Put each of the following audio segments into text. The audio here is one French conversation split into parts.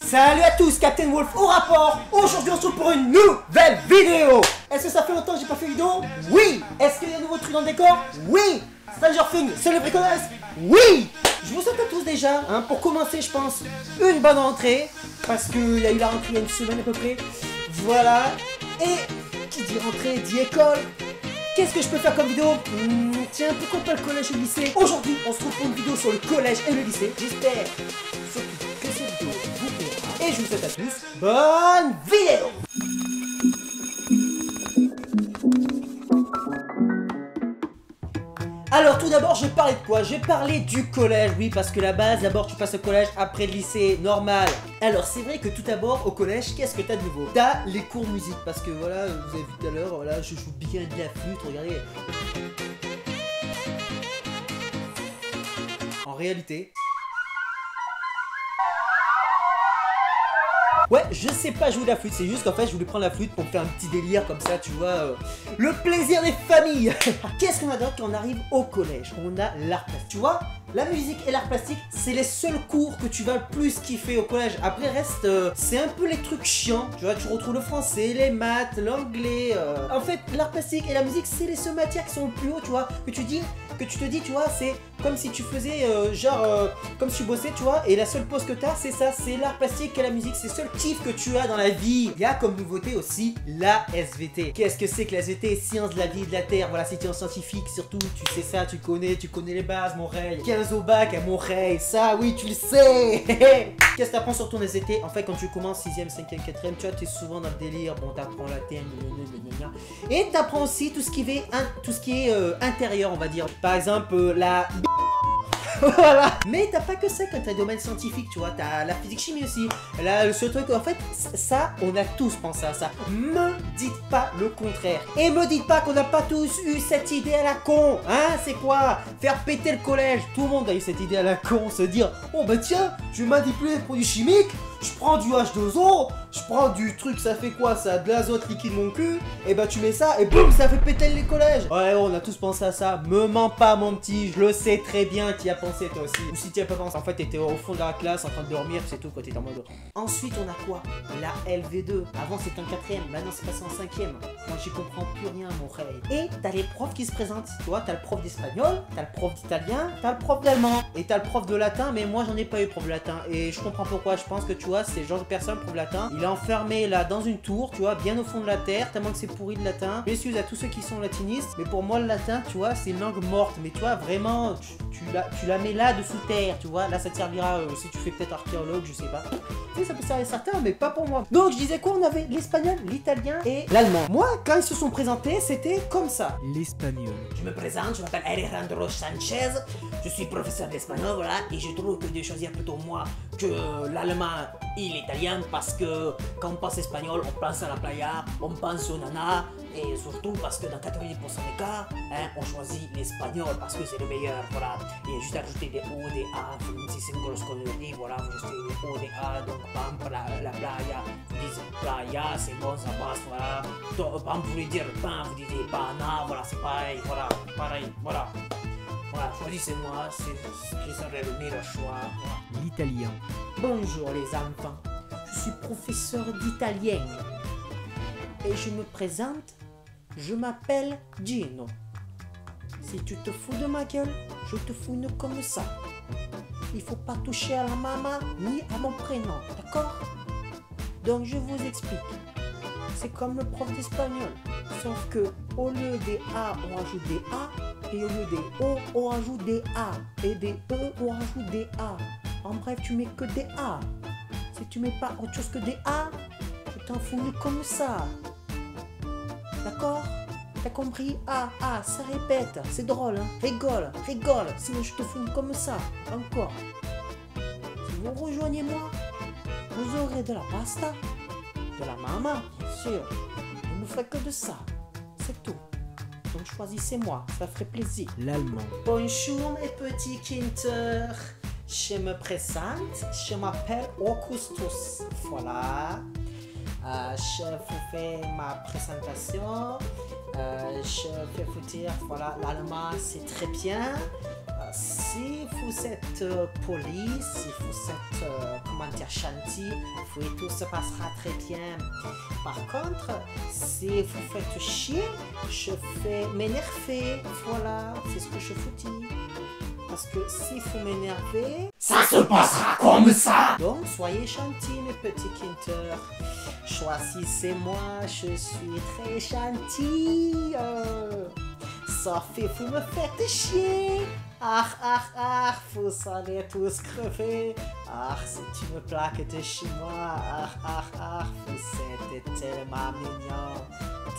Salut à tous, Captain Wolf au rapport. Aujourd'hui on se retrouve pour une nouvelle vidéo. Est-ce que ça fait longtemps que j'ai pas fait de vidéo? Oui. Est-ce qu'il y a de nouveaux trucs dans le décor? Oui. Stranger Things, c'est le bricolage? Oui. Je vous souhaite à tous déjà, hein, pour commencer je pense, une bonne rentrée. Parce qu'il y a eu la rentrée il y a une semaine à peu près. Voilà. Et qui dit rentrée dit école. Qu'est-ce que je peux faire comme vidéo? Tiens, pourquoi pas le collège et le lycée? Aujourd'hui, on se retrouve pour une vidéo sur le collège et le lycée. J'espère surtout que cette vidéo vous plaira. Et je vous souhaite à tous bonne vidéo! Alors tout d'abord, je vais parler de quoi? Je vais parler du collège, oui, parce que la base, d'abord tu passes au collège, après le lycée, normal. Alors c'est vrai que tout d'abord, au collège, qu'est-ce que t'as de nouveau? T'as les cours de musique, parce que voilà, vous avez vu tout à l'heure, voilà, je joue bien de la flûte, regardez. En réalité... Ouais, je sais pas jouer de la flûte, c'est juste qu'en fait je voulais prendre la flûte pour me faire un petit délire comme ça, tu vois, le plaisir des familles. Qu'est-ce qu'on adore quand on arrive au collège? On a l'art plastique, tu vois, la musique et l'art plastique, c'est les seuls cours que tu vas le plus kiffer au collège. Après reste, c'est un peu les trucs chiants, tu vois, tu retrouves le français, les maths, l'anglais, en fait l'art plastique et la musique, c'est les seules matières qui sont le plus haut, tu vois, que tu te dis, tu vois, c'est comme si tu faisais, comme si tu bossais, tu vois, et la seule pause que tu as, c'est ça, c'est l'art plastique et la musique, c'est le seul kiff que tu as dans la vie. Il y a comme nouveauté aussi la SVT. Qu'est-ce que c'est que la SVT? Sciences de la vie et de la terre, voilà, si tu es en scientifique, surtout, tu sais ça, tu connais les bases, mon rey. 15 au bac à mon rey, ça, oui, tu le sais. Qu'est-ce que tu apprends sur ton SVT? En fait, quand tu commences 6ème, 5ème, 4ème, tu vois, tu es souvent dans le délire, bon, tu apprends la terre, et tu apprends aussi tout ce qui est intérieur, on va dire. Par exemple, la... Voilà. Mais t'as pas que ça quand t'as le domaine scientifique, tu vois, t'as la physique chimie aussi. Là, ce truc, en fait, ça, on a tous pensé à ça. Me dites pas le contraire. Et me dites pas qu'on n'a pas tous eu cette idée à la con. Hein, c'est quoi? Faire péter le collège. Tout le monde a eu cette idée à la con, se dire, oh bah tiens, je vais manipuler les produits chimiques, je prends du H2O, je prends du truc, ça fait quoi ça? De l'azote liquide mon cul, et bah tu mets ça, et boum, ça fait péter les collèges. Ouais, on a tous pensé à ça. Me mens pas, mon petit, je le sais très bien, t'y as pensé toi aussi. Ou si t'y as pas pensé, en fait, t'étais au fond de la classe en train de dormir, c'est tout, quand t'étais en mode. Ensuite, on a quoi? La LV2. Avant, c'était en 4ème, maintenant, c'est passé en 5ème. Moi, j'y comprends plus rien, mon rêve. Et t'as les profs qui se présentent. Tu vois, t'as le prof d'espagnol, t'as le prof d'italien, t'as le prof d'allemand, et t'as le prof de latin, mais moi, j'en ai pas eu prof de latin. Et je comprends pourquoi. Je pense que tu vois, c'est le genre de personne, prof de latin, il est enfermé là dans une tour, tu vois, bien au fond de la terre, tellement que c'est pourri de latin. Je m'excuse à tous ceux qui sont latinistes, mais pour moi, le latin, tu vois, c'est une langue morte. Mais tu vois, vraiment, tu la mets là dessous terre, tu vois. Là, ça te servira si tu fais peut-être archéologue, je sais pas. Tu sais, ça peut servir à certains, mais pas pour moi. Donc, je disais quoi? On avait l'espagnol, l'italien et l'allemand. Moi, quand ils se sont présentés, c'était comme ça. L'espagnol. Je me présente, je m'appelle Alejandro Sanchez, je suis professeur d'espagnol, voilà, et je trouve que de choisir plutôt moi que l'allemand et l'italien parce que quand on pense espagnol, on pense à la playa, on pense au nana, et surtout parce que dans 90% des cas, hein, on choisit l'espagnol parce que c'est le meilleur, voilà. Et juste ajouter des O, des A, si c'est une grosse connerie, voilà, vous ajoutez des O, des A, donc par exemple la playa, vous dites playa, c'est bon, ça passe, voilà. Donc, par exemple, vous voulez dire pain, vous dites pana, voilà, c'est pareil, voilà, voilà. Voilà, choisissez-moi, c'est ce qui serait le meilleur choix. Voilà. L'italien. Bonjour les enfants, je suis professeur d'italien et je me présente, je m'appelle Gino. Si tu te fous de ma gueule, je te fouine comme ça. Il faut pas toucher à la maman ni à mon prénom, d'accord? Donc je vous explique. C'est comme le prof d'espagnol, sauf que au lieu des A, on rajoute des A, et au lieu des O, on rajoute des A, et des E, on rajoute des A. En bref, tu mets que des A. Si tu mets pas autre chose que des A, je t'en fous comme ça. D'accord? T'as compris? Ah, ça répète, c'est drôle, hein? Rigole, sinon je te fous comme ça, encore. Si vous rejoignez moi, vous aurez de la pasta, de la maman, bien sûr. Je ne ferai que de ça, c'est tout. Donc choisissez-moi, ça ferait plaisir. L'allemand. Bonjour mes petits Kinder. Je me présente, je m'appelle Augustus. Voilà. Je vous fais ma présentation. Je vais vous dire, voilà, l'allemand c'est très bien. si vous êtes poli, si vous êtes, comment dire, gentil, tout se passera très bien. Par contre, si vous faites chier, je vais m'énerver. Voilà, c'est ce que je vous dis. Parce que si vous m'énervez, ça se passera comme ça. Donc, soyez gentils, mes petits Kinder. Choisissez-moi, je suis très gentil. Sauf que vous me faites chier. Vous allez tous crever. C'est une plaque de chez moi. Vous êtes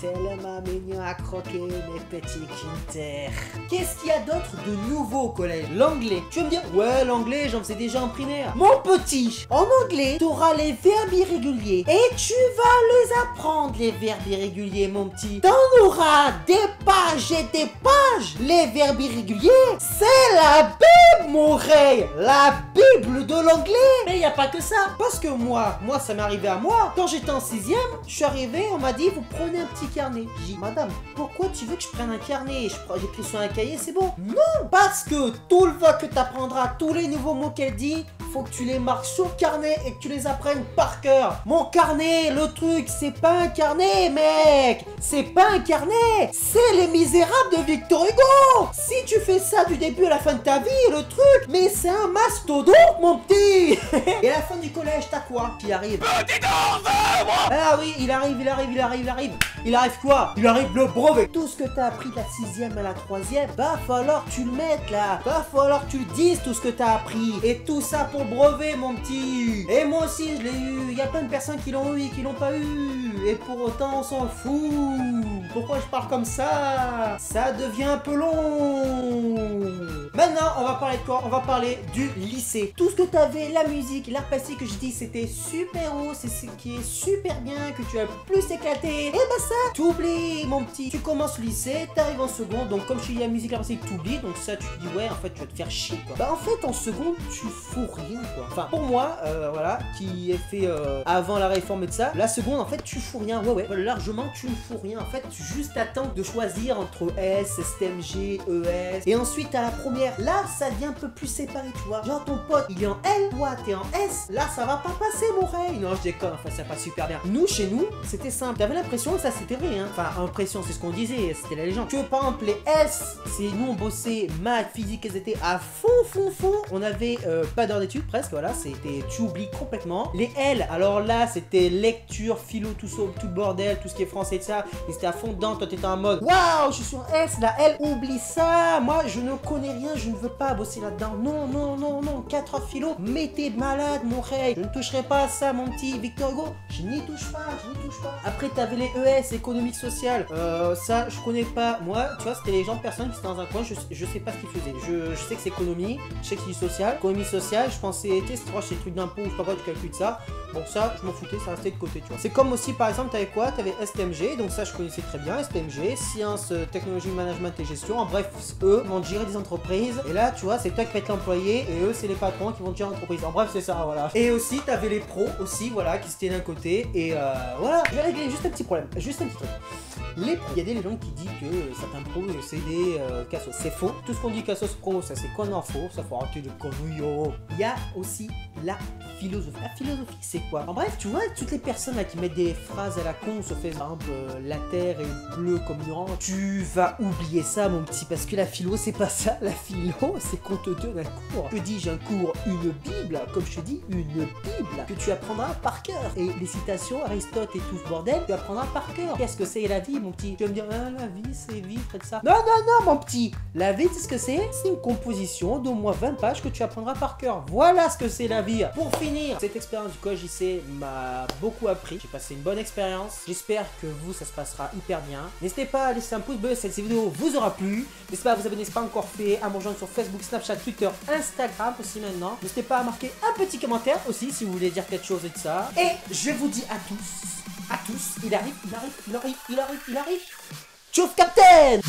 tellement mignon à croquer, mes petits Kinder. Qu'est-ce qu'il y a d'autre de nouveau au collège? L'anglais. Tu vas me dire, ouais, l'anglais, j'en faisais déjà en primaire. Mon petit, en anglais, tu auras les verbes irréguliers. Et tu vas les apprendre, les verbes irréguliers, mon petit. T'en auras des pages et des pages. Les verbes irréguliers, c'est la Bible, mon rey. La Bible de l'anglais. Mais il n'y a pas que ça. Parce que moi, ça m'est arrivé à moi. Quand j'étais en 6e, je suis arrivé, on m'a dit, vous prenez un petit carnet. J'ai dit, madame, pourquoi tu veux que je prenne un carnet? J'écris sur un cahier, c'est bon. Non, parce que tout le va que tu apprendras, tous les nouveaux mots qu'elle dit, faut que tu les marques sur le carnet et que tu les apprennes par cœur. Mon carnet, le truc, c'est pas un carnet, mec. C'est pas un carnet. C'est Les Misérables de Victor Hugo. Si tu fais ça du début à la fin de ta vie, le truc, mais c'est un mastodonte, mon petit. Et à la fin du collège, t'as quoi qui arrive? Petit enfant, moi. Ah oui, il arrive. Il arrive quoi? Il arrive le brevet. Tout ce que t'as appris de la 6e à la 3e, va falloir que tu le mettes là. Va falloir que tu le dises tout ce que t'as appris. Et tout ça pour le brevet, mon petit. Et moi aussi, je l'ai eu. Il y a plein de personnes qui l'ont eu et qui l'ont pas eu. Et pour autant, on s'en fout. Pourquoi je parle comme ça? Ça devient un peu long. Maintenant, on va parler de quoi? On va parler du lycée. Tout ce que t'avais, la musique, l'art plastique que je dis, c'était super haut. C'est ce qui est super bien, que tu as plus éclaté. Et bah ça, t'oublies, mon petit. Tu commences le lycée, t'arrives en seconde. Donc comme je dis la musique, l'art plastique, t'oublies. Donc ça, tu te dis ouais, en fait, tu vas te faire chier, quoi. Bah en fait, en seconde, tu fous rien, quoi. Enfin, pour moi, voilà, qui est fait avant la réforme et de ça, la seconde, en fait, tu fous rien. Ouais, largement, tu ne fous rien. En fait, tu juste attends de choisir entre S, STMG, ES. Et ensuite, à la première, là, ça devient un peu plus séparé, tu vois. Genre, ton pote, il est en L, toi, t'es en S. Là, ça va pas passer, mon rey. Non, je déconne, enfin, ça passe super bien. Nous, chez nous, c'était simple. T'avais l'impression que ça, c'était vrai, hein. Enfin, impression, c'est ce qu'on disait, c'était la légende. Que, par exemple, les S, c'est nous, on bossait maths, physique, elles étaient à fond. On avait pas d'heure d'études, presque, voilà. C'était, tu oublies complètement. Les L, alors là, c'était lecture, philo, tout le bordel, tout ce qui est français et ça. Et c'était à fond dedans. Toi, t'étais en mode, waouh, je suis en S, la L, oublie ça. Moi, je ne connais rien, je ne veux pas bosser là-dedans. Non. 4 heures philo, mais t'es malade, mon rey. Je ne toucherai pas à ça, mon petit Victor Hugo. Je n'y touche pas. Après, t'avais les ES, économique, sociale. Ça, je connais pas. Moi, tu vois, c'était les gens de personnes qui étaient dans un coin, je sais pas ce qu'ils faisaient. Je sais que c'est économie, je sais que c'est social. Économie sociale, je pensais, tu sais, c'est des trucs d'impôts, je sais pas quoi, tu calcules ça. Bon, ça, je m'en foutais, ça restait de côté, tu vois. C'est comme aussi, par exemple, t'avais quoi? T'avais STMG, donc ça, je connaissais très bien. STMG, sciences, technologie, management et gestion. En bref, eux vont gérer des entreprises. Et là, tu vois, c'est toi qui vas être l'employé et eux, c'est les patrons qui vont gérer l'entreprise. En bref, c'est ça, voilà. Et aussi, t'avais les pros aussi, voilà, qui se tenaient d'un côté. Et voilà, je vais régler juste un petit problème, juste un petit truc. Les pros, il y a des gens qui disent que certains pros, c'est des cassos. C'est faux. Tout ce qu'on dit cassos pro, ça c'est qu'on en faux. Ça faut arrêter de conneries. Il y a aussi la philosophie. La philosophie, c'est quoi? En bref, tu vois, toutes les personnes là qui mettent des phrases à la con, se fait par exemple la terre est bleue comme une orange. Tu vas oublier ça, mon petit, parce que la philo, c'est pas ça. La philo, c'est qu'on te donne un cours. Que dis-je, un cours? Une Bible, comme je te dis, une Bible que tu apprendras par cœur. Et les citations, Aristote et tout ce bordel, tu apprendras par cœur. Qu'est-ce que c'est la vie, mon petit? Tu vas me dire, ah, la vie, c'est vivre et de ça. Non, mon petit. La vie, c'est ce que c'est? C'est une composition d'au moins 20 pages que tu apprendras par cœur. Voilà ce que c'est la vie. Pour finir, cette expérience du collège lycée m'a beaucoup appris. J'ai passé une bonne expérience. J'espère que vous, ça se passera hyper bien. N'hésitez pas à laisser un pouce bleu si cette vidéo vous aura plu. N'hésitez pas à vous abonner si ce n'est pas encore fait, à me rejoindre sur Facebook, Snapchat, Twitter, Instagram aussi maintenant. N'hésitez pas à marquer un petit commentaire aussi si vous voulez dire quelque chose et de ça. Et je vous dis à tous, il arrive. Tchouf, Captain!